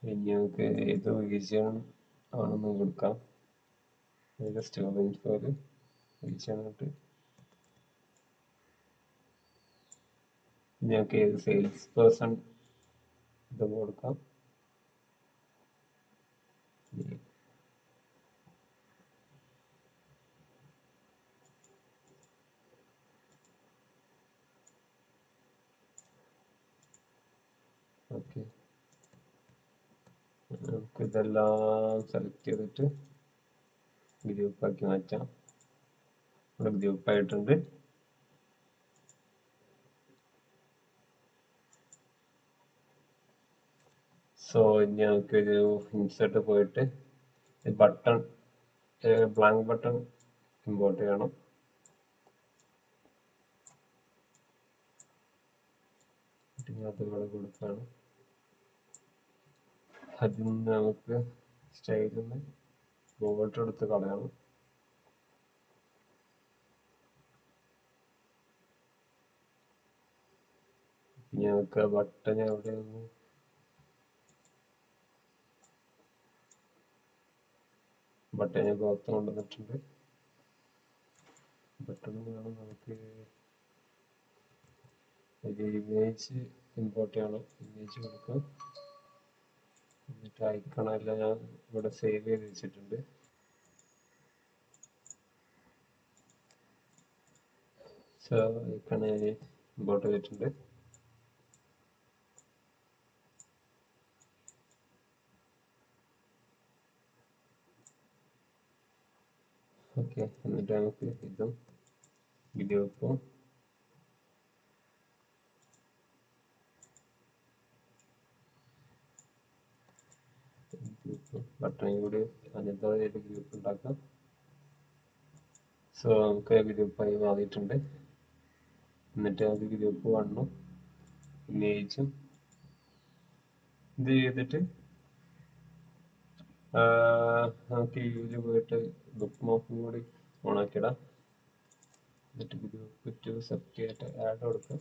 ഇനി നമുക്ക് ഏത് റീജിയൺ ആണെന്ന് കൊടുക്കാം. സ്റ്റോറേജ് ഫയൽ റീജിയൺ ആയിട്ട് ഞങ്ങൾക്ക് ഏത് സെയിൽസ് പേഴ്സൺ ഇത് കൊടുക്കാം. ഓക്കെ, നമുക്ക് ഇതെല്ലാം സെലക്ട് ചെയ്തിട്ട് ഗ്രൂപ്പാക്കി മാറ്റാം. ഇവിടെ ഗ്രൂപ്പായിട്ടുണ്ട്. സോ ഇനി നമുക്കൊരു ഇൻസേർട്ട് പോയിട്ട് ബട്ടൺ ബ്ലാങ്ക് ബട്ടൺ ഇമ്പോർട്ട് ചെയ്യണം. അതിവിടെ കൊടുക്കുകയാണ്. അതിൽ നിന്ന് നമുക്ക് സ്റ്റൈലിൽ നിന്ന് ബോർഡർ എടുത്ത് കളയണം. ഞങ്ങൾക്ക് ബട്ടൺ അവിടെ നിന്ന് ബട്ടൺ പുറത്ത് കൊണ്ടുവന്നിട്ടുണ്ട്. ബട്ടൺ വേണം നമുക്ക് ഇമേജ് ഇമ്പോർട്ട് ചെയ്യണം. ഇമേജ് കൊടുക്കാം. എന്നിട്ട് ഐക്കണെല്ലാം ഞാൻ ഇവിടെ സേവ് ചെയ്ത് വെച്ചിട്ടുണ്ട്. സോ ഐക്കൺ ഞാൻ ഇമ്പോർട്ട് ചെയ്തിട്ടുണ്ട്. ഓക്കെ, എന്നിട്ട് നമുക്ക് ഇതും ഗ്രൂപ്പും ബട്ടൺ കൂടി അങ്ങനത്തെ ഗ്രൂപ്പ് ഉണ്ടാക്കാം. സോ നമുക്ക് ഗ്രൂപ്പായി മാറിയിട്ടുണ്ട്. എന്നിട്ട് നമുക്ക് ഗ്രൂപ്പ് 1ഉം ഇമേജും ഇത് ചെയ്തിട്ട് നമുക്ക് ഇതിൽ പോയിട്ട് ബുക്ക് മാപ്പും കൂടി ഓണാക്കിയിടാം. എന്നിട്ട് ഗ്രൂപ്പ് 2 സെലക്ട് ചെയ്തിട്ട് ആഡ് കൊടുക്കാം.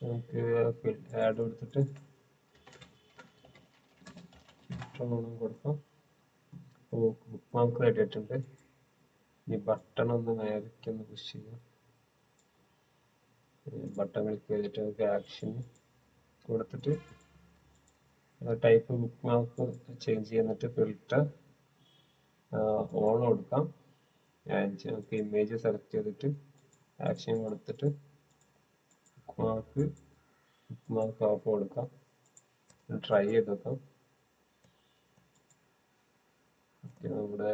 നമുക്ക് ആഡ് കൊടുത്തിട്ട് കൊടുക്കാം. ബുക്ക് മാർക്ക് റെഡി ആയിട്ടുണ്ട്. ഇനി ബട്ടൺ ഒന്ന് നേരത്തെ ഒന്ന് പുഷ് ചെയ്യാം. ബട്ടൺ ക്ലിക്ക് ചെയ്തിട്ട് നമുക്ക് ആക്ഷൻ കൊടുത്തിട്ട് ടൈപ്പ് ബുക്ക് മാർക്ക് ചേഞ്ച് ചെയ്യുന്നിട്ട് ഫിൽറ്റർ ഓൺ കൊടുക്കാം. നമുക്ക് ഇമേജ് സെലക്ട് ചെയ്തിട്ട് ആക്ഷൻ കൊടുത്തിട്ട് ബുക്ക് മാർക്ക് ഓഫ് കൊടുക്കാം. ട്രൈ ചെയ്ത് നോക്കാം. നമ്മുടെ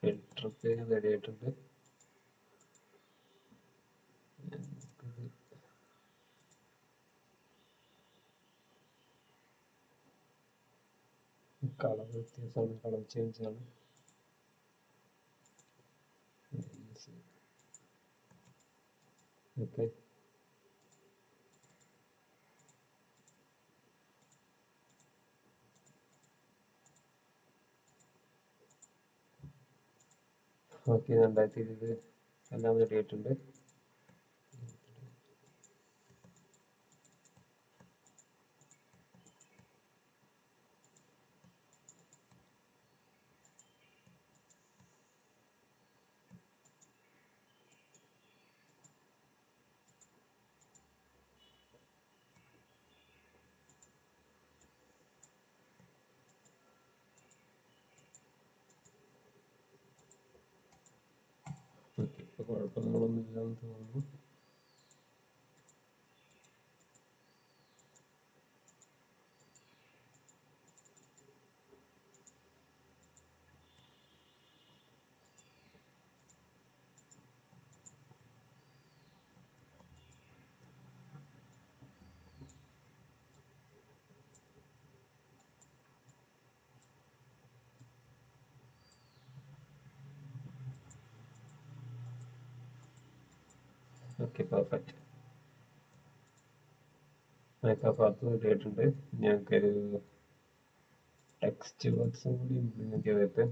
ഫിൽറ്റർ പേജ് റെഡി ആയിട്ടുണ്ട്. കളർ വ്യത്യാസമാണ്, കളർ ചേഞ്ച് ആണ്. ഓക്കെ, ഓക്കെ 2020 എല്ലാം റെഡി ആയിട്ടുണ്ട്. ഇപ്പൊ കുഴപ്പങ്ങളൊന്നും ഇല്ലാന്ന് തോന്നുന്നു. Okay, perfect. മേക്കപ്പ് റെഡി ആയിട്ടുണ്ട്. ഞങ്ങൾക്കൊരു ടെക്സ്റ്റ് ബോക്സും കൂടി ഇംപ്ലിമെന്റ് ചെയ്തിട്ട്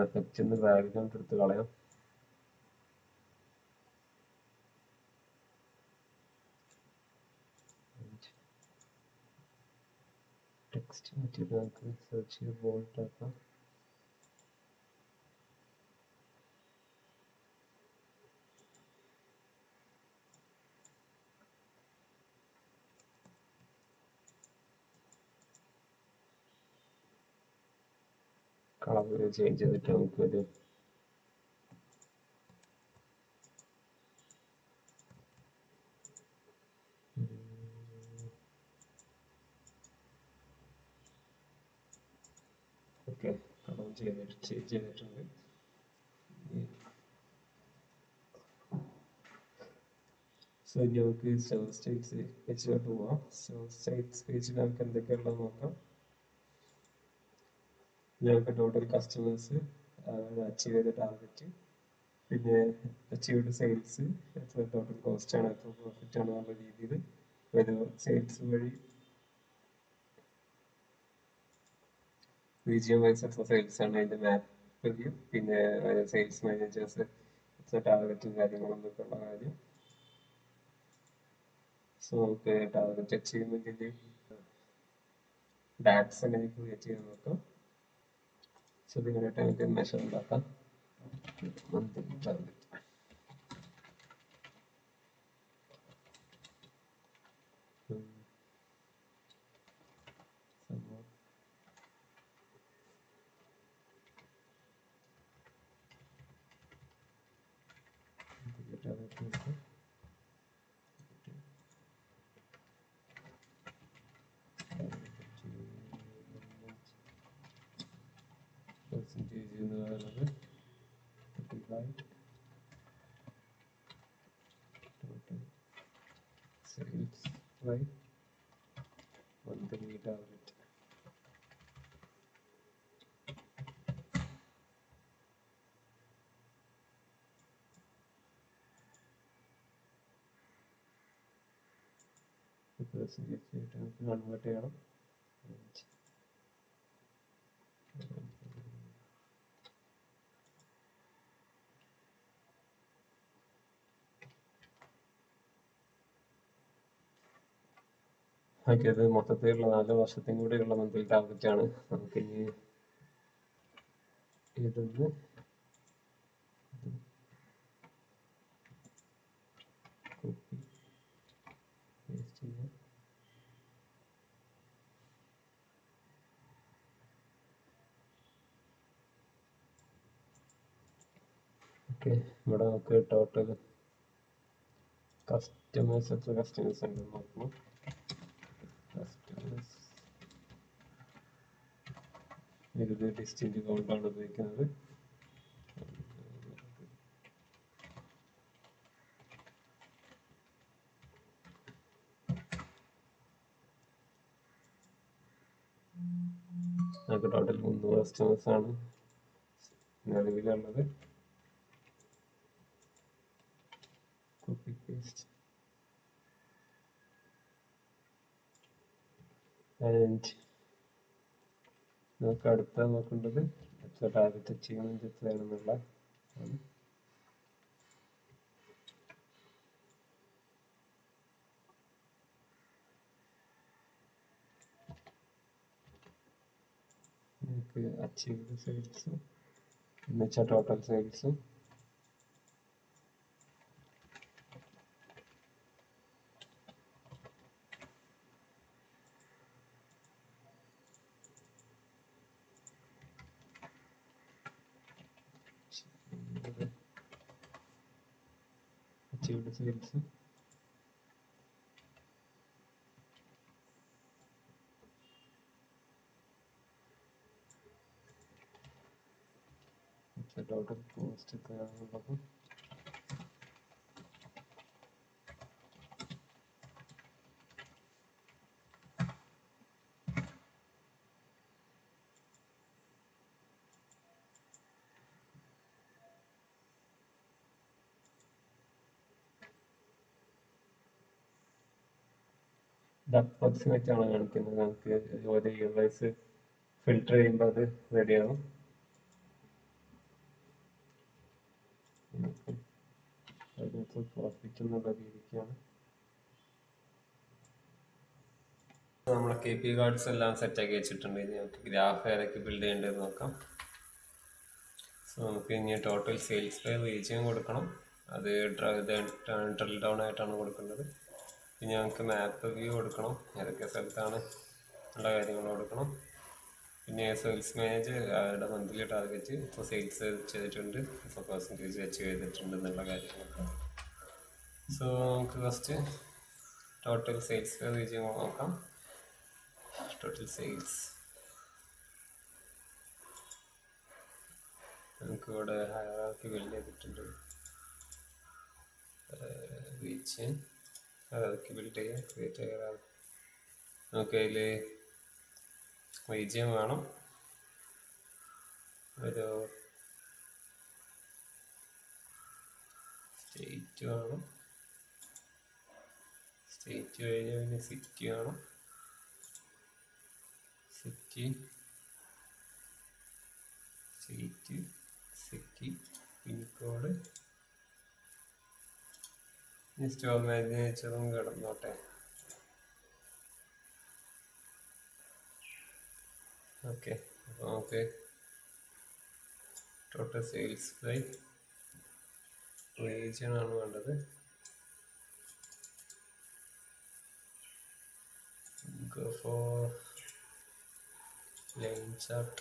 എഫക്റ്റിന്ന് ബാക്ക്ഗ്രൗണ്ട് എടുത്ത് കളയാം. ടെക്സ്റ്റ് മാറ്റിയിട്ട് നമുക്ക് സെർച്ച് ചെയ്ത് ബോൾഡ് ആക്കാം. കളർ ചേഞ്ച് ചെയ്തിട്ട് നമുക്കൊരു ഓക്കെ, കളർ ചേഞ്ച് ചെയ്തിട്ടുണ്ട്. സോ ഇനി നമുക്ക് സ്റ്റേറ്റ്സ് പേജിലോട്ട് പോവാം. സോ സ്റ്റേറ്റ്സ് പേജിൽ നമുക്ക് എന്തൊക്കെയുള്ളത് നോക്കാം. ഞങ്ങൾക്ക് ടോട്ടൽ കസ്റ്റമേഴ്സ് അച്ചീവ് ചെയ്ത ടാർഗറ്റ്, പിന്നെ അച്ചീവ്ഡ് സെയിൽസ്, എത്ര ടോട്ടൽ കോസ്റ്റ് ആണ്, എത്ര പ്രോഫിറ്റ് ആണ് എന്നുള്ള രീതിയിൽ സെയിൽസ് വഴി റീജിയൻ വൈസ് എത്ര സെയിൽസ് ആണ് അതിന്റെ മാപ്പ് വ്യൂ, പിന്നെ സെയിൽസ് മാനേജേഴ്സ് എത്ര ടാർഗറ്റും കാര്യങ്ങളും എന്നൊക്കെ ഉള്ള കാര്യം. സോ നമുക്ക് ടാർഗറ്റ് അച്ചീവ്മെന്റിന്റെ ഡാറ്റ്സ് എങ്ങനെ ക്രിയേറ്റ് ചെയ്യാൻ നോക്കാം. സോ ഇതിനായിട്ട് നമുക്ക് മെഷർ ഉണ്ടാക്കാം. മന്ത്ലി ടാർഗറ്റ് പെർസെൻറ്റേജ് എന്ന് പറയുന്നത് 35 total sales by monthly target. Percentage ആയിട്ട് നമുക്ക് കൺവേർട്ട് ചെയ്യണം. ഓക്കെ, അത് മൊത്തത്തിലുള്ള 4 വർഷത്തേക്കും കൂടിയുള്ള മന്ത്ലി ടാർഗറ്റ് ആണ്. നമുക്ക് ഇനി ഇതൊന്ന് കോപ്പി പേസ്റ്റ് ചെയ്യാം. ഓക്കെ, ഇവിടെ നമുക്ക് ടോട്ടൽ കസ്റ്റമേഴ്സ് എത്ര കസ്റ്റമേഴ്സ് ഉണ്ടെന്ന് നോക്കണം. കസ്റ്റമേഴ്സ് ഇത് ഡിസ്റ്റന്റ് കൗണ്ടാണ് ഉപയോഗിക്കുന്നത്. നമുക്ക് ടോട്ടൽ 3 കസ്റ്റമേഴ്സ് ആണ് നിലവിലുള്ളത്. കോപ്പി പേസ്റ്റ് ആൻഡ് നമുക്ക് അടുത്ത നോക്കേണ്ടത് എത്ര ടാർഗറ്റ് അച്ചീവ്മെന്റ് എത്രയാണെന്നുള്ള ആണ്. നമുക്ക് അച്ചീവ്ഡ് സെയിൽസും എന്നുവെച്ചാൽ ടോട്ടൽ സെയിൽസും അച്ചീവ്ഡ് സെയിൽസും ടോട്ടൽ കോസ്റ്റ് എത്രയാണെന്നുള്ളതും ഇത് അപ്രോക്സിമേറ്റ് ആണ് കാണിക്കുന്നത്. നമുക്ക് ഓരോ ഇയർ വൈസ് ഫിൽട്ടർ ചെയ്യുമ്പോൾ അത് റെഡിയാകും. അതിനകത്ത് പ്രോഫിറ്റ് എന്നുള്ള രീതിക്കാണ് നമ്മളെ KP കാർഡ്സ് എല്ലാം സെറ്റാക്കി വെച്ചിട്ടുണ്ട്. ഇനി നമുക്ക് ഗ്രാഫ് ഏതൊക്കെ ബിൽഡ് ചെയ്യേണ്ടതെന്ന് നോക്കാം. സോ നമുക്ക് ഇനി ടോട്ടൽ സെയിൽസ് ബൈ റീജിയൻ കൊടുക്കണം. അത് ഡ്രിൽ ഡൗൺ ആയിട്ടാണ് കൊടുക്കേണ്ടത്. പിന്നെ നമുക്ക് മാപ്പ് വ്യൂ കൊടുക്കണം, ഏതൊക്കെ സ്ഥലത്താണ് ഉള്ള കാര്യങ്ങൾ കൊടുക്കണം. പിന്നെ സെയിൽസ് മാനേജർ അവരുടെ മന്ത്ലി ടാർഗറ്റ് ഇപ്പോൾ സെയിൽസ് ചെയ്തിട്ടുണ്ട്, ഇപ്പോൾ പെർസെൻറ്റേജ് അച്ചീവ് ചെയ്തിട്ടുണ്ട് എന്നുള്ള കാര്യങ്ങളൊക്കെ. സോ നമുക്ക് first total sales by region നോക്കാം. ടോട്ടൽ സെയിൽസ് നമുക്ക് ഇവിടെ ഹയറാർക്കി ബിൽഡ് ചെയ്തിട്ടുണ്ട്. റീജിയൻ ഹയറാർക്കി ബിൽഡ് ചെയ്യാം, ക്രിയേറ്റ് ഹയറാർക്കി. നമുക്ക് അതിൽ റീജിയൻ വേണം, ഒരു സ്റ്റേറ്റ് വേണം. സ്റ്റേറ്റ് കഴിഞ്ഞാൽ പിന്നെ സിറ്റി വേണം. City, state, city, pincode. Store മാനേജറും കിടന്നോട്ടെ. ഓക്കെ, അപ്പോൾ നമുക്ക് ടോട്ടൽ സെയിൽസ് ബൈ റീജിയൻ ആണ് വേണ്ടത്. Go for line chart.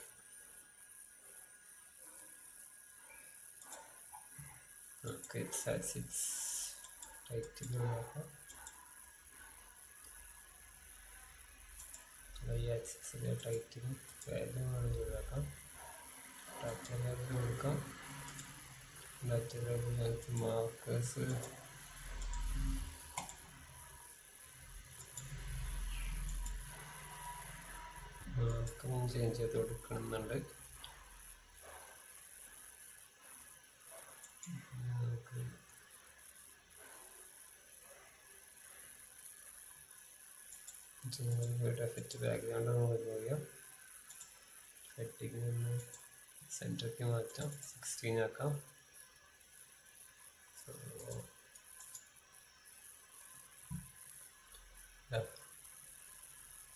Okay, it's at 6. Title നോക്കാം. y-axis ടൈറ്റിൽ വാല്യൂ വേണമെങ്കിൽ ഒഴിവാക്കാം. ഡാറ്റ ലേബൽ കൊടുക്കാം. ഡാറ്റ ലേബിളിനകത്ത് മാർക്കേഴ്സ് മാർക്കും ചേഞ്ച് ചെയ്ത് കൊടുക്കണമെന്നുണ്ട്. എഫക്റ്റ് ബാക്ക്ഗ്രൗണ്ട് നമുക്ക് പോയാൽ ഹെഡിങ് നിന്ന് സെൻറ്ററിലേക്ക് മാറ്റാം. 16 ആക്കാം.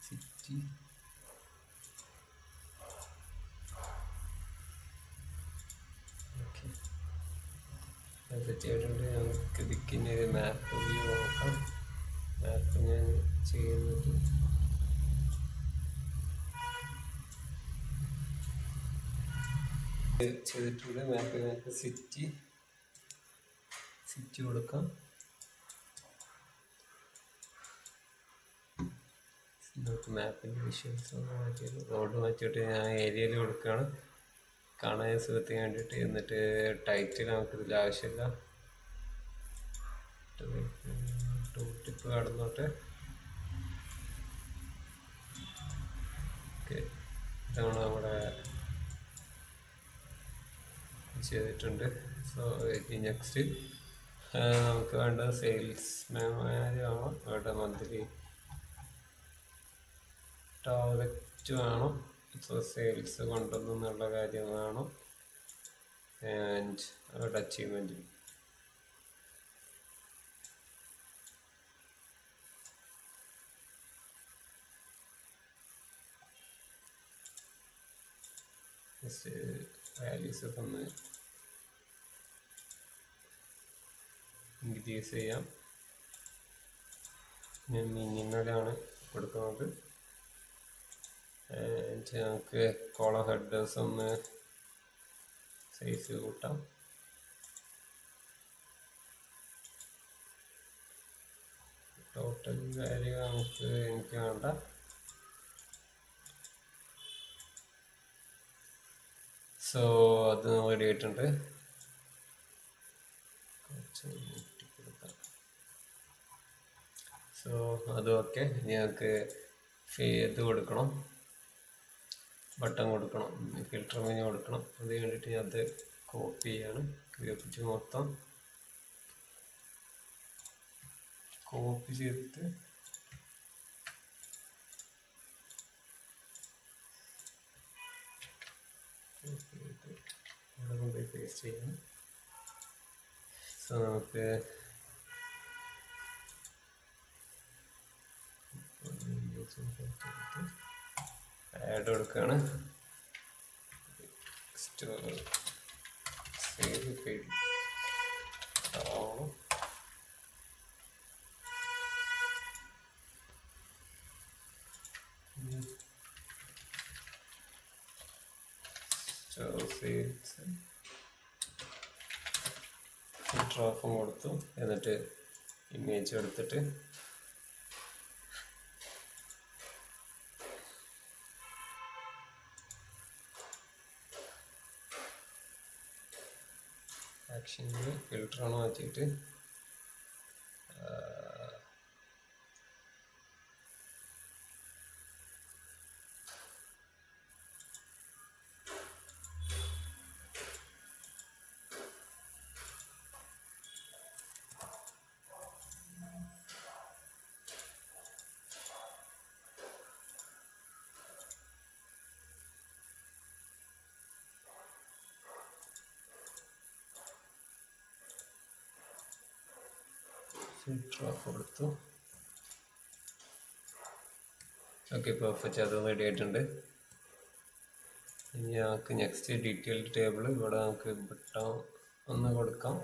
സിറ്റി ഓക്കെ സെറ്റ് ചെയ്തിട്ടുണ്ട്. നമുക്ക് ഇതിന് മാപ്പ് വ്യൂ നോക്കാം. മാപ്പ് ഞാൻ ചെയ്യുന്നത് ചെയ്തിട്ടുണ്ട്. മാപ്പ് സിറ്റി കൊടുക്കാം. നമുക്ക് മാപ്പിൻ്റെ വിഷ്വൽസ് മാറ്റിയിട്ട് റോഡ് മാറ്റിയിട്ട് ഞാൻ ഏരിയയിൽ കൊടുക്കുകയാണ് കാണാൻ സുഖത്തിന് വേണ്ടിയിട്ട്. എന്നിട്ട് ടൈറ്റിൽ നമുക്കിതിൽ ആവശ്യമില്ല. Tool tip കടന്നോട്ടെ. ഓക്കെ, ഇതാണ് നമ്മുടെ ചെയ്തിട്ടുണ്ട്. സോ നെക്സ്റ്റ് നമുക്ക് വേണ്ട സെയിൽസ് മാനേജറാണോ വേണ്ട, മന്ത്ലി ടാർഗറ്റ് വേണം. സോ സെയിൽസ് കൊണ്ടുവന്നുള്ള കാര്യം വേണം. ആൻഡ് അവരുടെ അച്ചീവ്മെൻറ്റ്. വാല്യൂസ് ഒക്കെ ഒന്ന് ഇൻക്രീസ് ചെയ്യാം. ഞാൻ മിനിമലാണ് കൊടുക്കുന്നത്. നമുക്ക് കോളം ഹെഡേഴ്സ് ഒന്ന് സൈസ് കൂട്ടാം. ടോട്ടൽ വാല്യൂ എനിക്ക് വേണ്ട. സോ അത് റെഡി ആയിട്ടുണ്ട്. സോ അത് ഓക്കെ. ഞങ്ങൾക്ക് ഇത് കൊടുക്കണം, ബട്ടൺ കൊടുക്കണം, ഫിൽറ്റർ മെനു കൊടുക്കണം. അത് വേണ്ടിയിട്ട് ഞാൻ അത് കോപ്പി ചെയ്യാണ്. ഉപയോഗിച്ച് മൊത്തം കോപ്പി ചെയ്തിട്ട് അവിടെ കൊണ്ടുപോയി പേസ്റ്റ് ചെയ്യണം. സോ നമുക്ക് ആഡ് കൊടുക്കുകയാണ്. സേവ് ഫീൽഡ് ഫിൽറ്റർ ഓഫും കൊടുത്തു. എന്നിട്ട് ഇമേജ് എടുത്തിട്ട് ആക്ഷനിൽ ഫിൽറ്ററാണ് മാറ്റിയിട്ട് കൊടുത്തു. Okay, perfect. അത് റെഡി ആയിട്ടുണ്ട്. ഇനി നമുക്ക് നെക്സ്റ്റ് ഡീറ്റെയിൽഡ് ടേബിൾ ഇവിടെ നമുക്ക് ബട്ടൺ ഒന്ന് കൊടുക്കാം.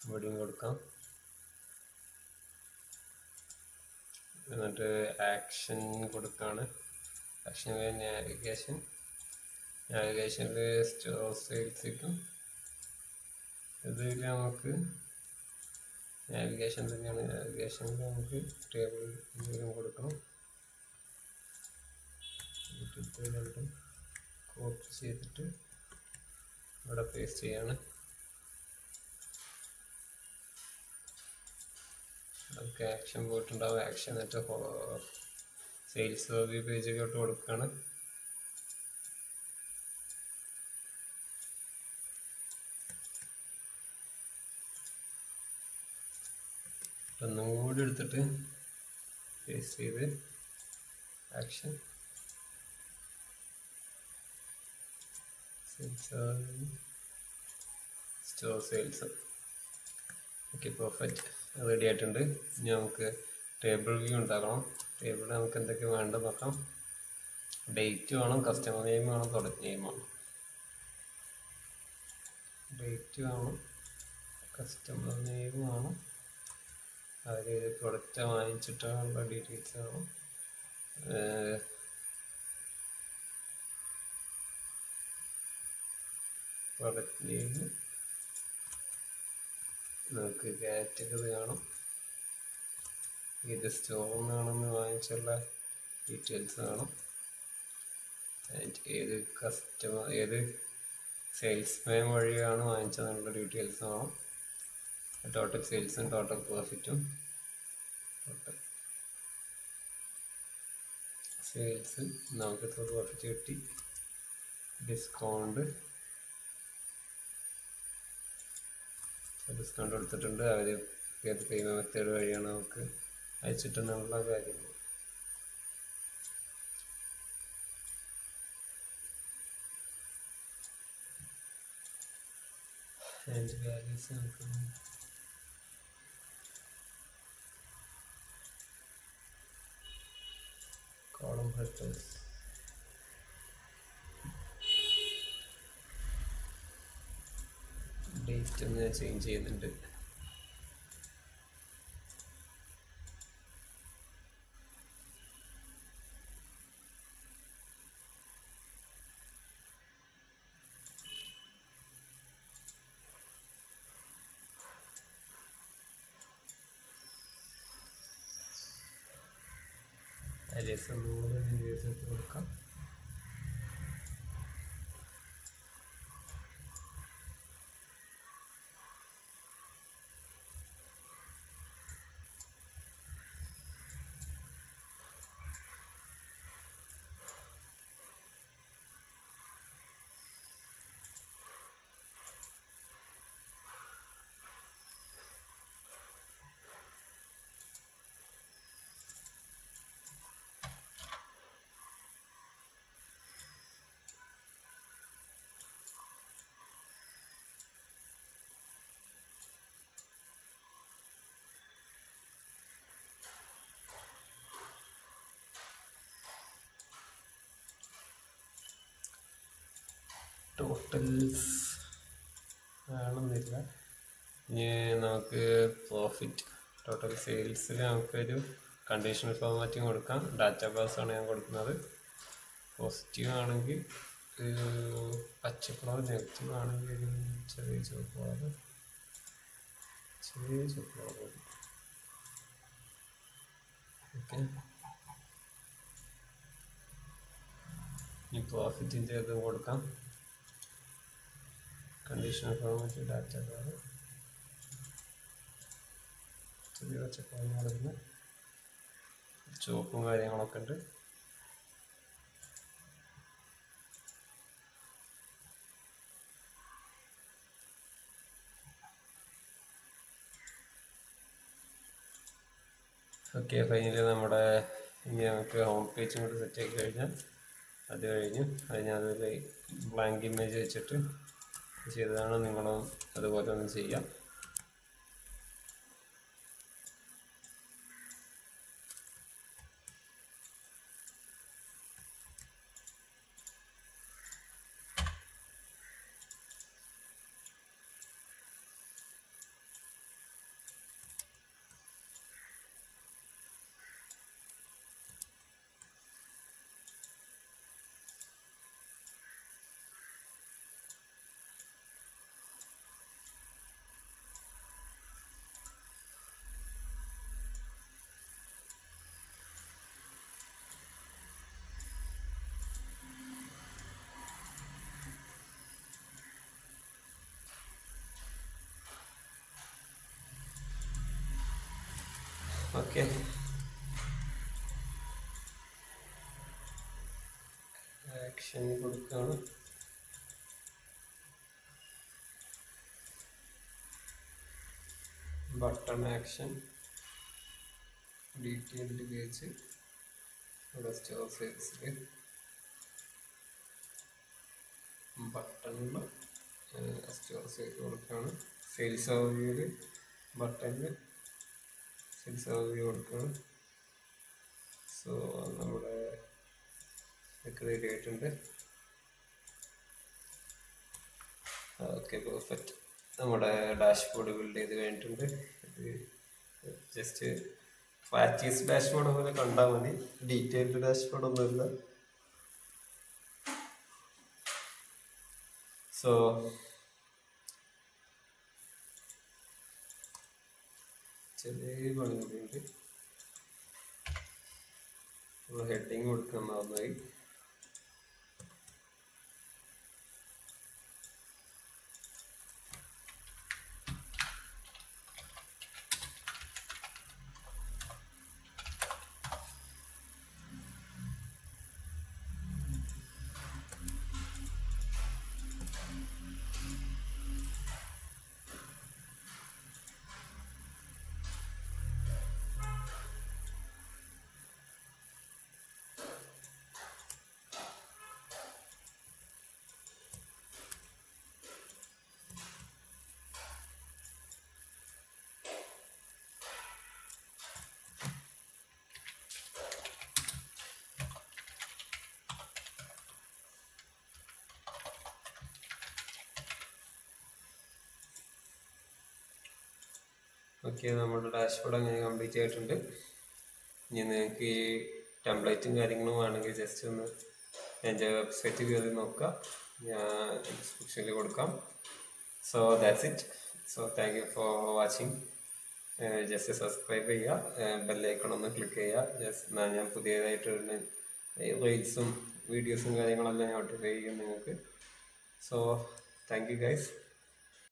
ഇവിടെയും കൊടുക്കാം. എന്നിട്ട് ആക്ഷൻ കൊടുക്കാണ്. ആക്ഷൻ നാവിഗേഷനിൽ സ്റ്റോർ സെയിൽസിക്കും ഇതിൽ നമുക്ക് നാവിഗേഷൻ തന്നെയാണ്. നാവിഗേഷനിൽ നമുക്ക് ടേബിൾ എന്തെങ്കിലും കൊടുക്കണം. രണ്ടും കോപ്പി ചെയ്തിട്ട് ഇവിടെ പേസ്റ്റ് ചെയ്യാണ്. നമുക്ക് ആക്ഷൻ പോയിട്ടുണ്ടാവും. ആക്ഷൻ എന്നിട്ട് സെയിൽസ് ഹോബി പേജിലോട്ട് കൊടുക്കുകയാണ്. ഒന്നും കൂടി എടുത്തിട്ട് പേസ്റ്റ് ചെയ്ത് action store sales. Okay, perfect. Ready ആയിട്ടുണ്ട്. ഇനി നമുക്ക് ടേബിൾ വ്യൂ ഉണ്ടാക്കണം. ടേബിളിൽ നമുക്ക് എന്തൊക്കെ വേണ്ടത് നോക്കാം. ഡേറ്റ് വേണം, കസ്റ്റമർ നെയിം വേണം, പ്രൊഡക്റ്റ് നെയിം വേണം. ഡേറ്റ് വേണം, കസ്റ്റമർ നെയിം വേണം, അവർ പ്രൊഡക്റ്റ് വാങ്ങിച്ചിട്ടുള്ള ഡീറ്റെയിൽസ് വേണം. പ്രൊഡക്റ്റ് നെയിം നമുക്ക് കാറ്റഗറി കാണും, ഏത് സ്റ്റോറിൽ നിന്നാണെന്ന് വാങ്ങിച്ചുള്ള ഡീറ്റെയിൽസ് കാണും, ഏത് സെയിൽസ്മാൻ വഴിയാണ് വാങ്ങിച്ചതെന്നുള്ള ഡീറ്റെയിൽസ് കാണും, ടോട്ടൽ സെയിൽസും ടോട്ടൽ പ്രോഫിറ്റും, ടോട്ടൽ സെയിൽസ് നമുക്ക് എത്ര പ്രോഫിറ്റ് കിട്ടി, ഡിസ്കൗണ്ട് കൊടുത്തിട്ടുണ്ട്, അവർ ഏത് പേയ്മെൻറ്റ് മെത്തേഡ് വഴിയാണ് നമുക്ക് അയച്ചിട്ടെന്നുള്ള കാര്യങ്ങൾ. ആൻഡ് വാല്യൂസ് നമുക്ക് കോളം ഹെഡേഴ്സ് ഡേറ്റ് ഒന്ന് ഞാൻ ചേഞ്ച് ചെയ്യുന്നുണ്ട്. അലിയസ് ഒന്നുകൂടെ കൊടുക്കാം. ടോട്ടൽസ് ആണെന്നില്ല. ഇനി നമുക്ക് പ്രോഫിറ്റ് ടോട്ടൽ സെയിൽസിൽ നമുക്കൊരു കണ്ടീഷണൽ ഫോർമാറ്റിംഗ് കൊടുക്കാം. ഡാറ്റ ബേസ് ആണ് ഞാൻ കൊടുക്കുന്നത്. പോസിറ്റീവ് ആണെങ്കിൽ പച്ച കളർ, നെഗറ്റീവ് ആണെങ്കിൽ ഒരു ചെറിയ ചുവപ്പ് കളർ, ഓക്കെ. ഈ പ്രോഫിറ്റിൻ്റെ ഇത് കൊടുക്കാം. കണ്ടീഷണൽ ഫോർമാറ്റ് ഡാറ്റ കളർ ചെറിയ പച്ചക്കറിന് ചുവപ്പും കാര്യങ്ങളൊക്കെ ഉണ്ട്. ഓക്കെ, ഫൈനലി നമ്മുടെ ഇനി നമുക്ക് ഹോം പേജും കൂടി സെറ്റ് ആക്കി കഴിഞ്ഞാൽ അത് കഴിഞ്ഞ് അതിനകത്ത് ബ്ലാങ്ക് ഇമേജ് വെച്ചിട്ട് ചെയ്തതാണ്. നിങ്ങളും അതുപോലെ ഒന്ന് ചെയ്യാം. ഓക്കെ, ആക്ഷൻ കൊടുക്കുകയാണ്. ബട്ടൺ ആക്ഷൻ ഡീറ്റെയിൽഡ് പേജ് ഇവിടെ സ്റ്റോർ സെയിൽസിൽ ബട്ടണിൽ സ്റ്റോർ സെയിൽസ് കൊടുക്കുകയാണ്. സെയിൽസ് ഓവർവ്യൂവിൽ ബട്ടണിൽ സെയിൽസ് ഓവർവ്യൂ കൊടുക്കുകയാണ്. സോ നമ്മുടെ റെഡി ആയിട്ടുണ്ട്. Okay, perfect. നമ്മുടെ ഡാഷ്ബോർഡ് ബിൽഡ് ചെയ്ത് കഴിഞ്ഞിട്ടുണ്ട്. ഇത് ജസ്റ്റ് പ്രാക്ടീസ് ഡാഷ്ബോർഡ് പോലെ കണ്ടാൽ മതി, ഡീറ്റെയിൽഡ് ഡാഷ്ബോർഡ് ഒന്നുമില്ല. സോ ചെറിയ പണി കൂടിയുണ്ട്. ഹെഡിങ് കൊടുക്കുന്നതായി. ഓക്കെ, നമ്മുടെ ഡാഷ്ബോർഡ് അങ്ങനെ കംപ്ലീറ്റ് ആയിട്ടുണ്ട്. ഇനി നിങ്ങൾക്ക് ഈ ടെംപ്ലേറ്റും കാര്യങ്ങളും വേണമെങ്കിൽ ജസ്റ്റ് ഒന്ന് എൻ്റെ വെബ്സൈറ്റ് കയറി നോക്കുക, ഞാൻ ഡിസ്ക്രിപ്ഷനിൽ കൊടുക്കാം. So that's it. So thank you for watching. Just subscribe ചെയ്യുക, ബെല്ലൈക്കൺ ഒന്ന് ക്ലിക്ക് ചെയ്യുക. ജസ്റ്റ് ഞാൻ പുതിയതായിട്ട് റീൽസും വീഡിയോസും കാര്യങ്ങളെല്ലാം നോട്ടിഫൈ ചെയ്യും നിങ്ങൾക്ക്. So thank you guys.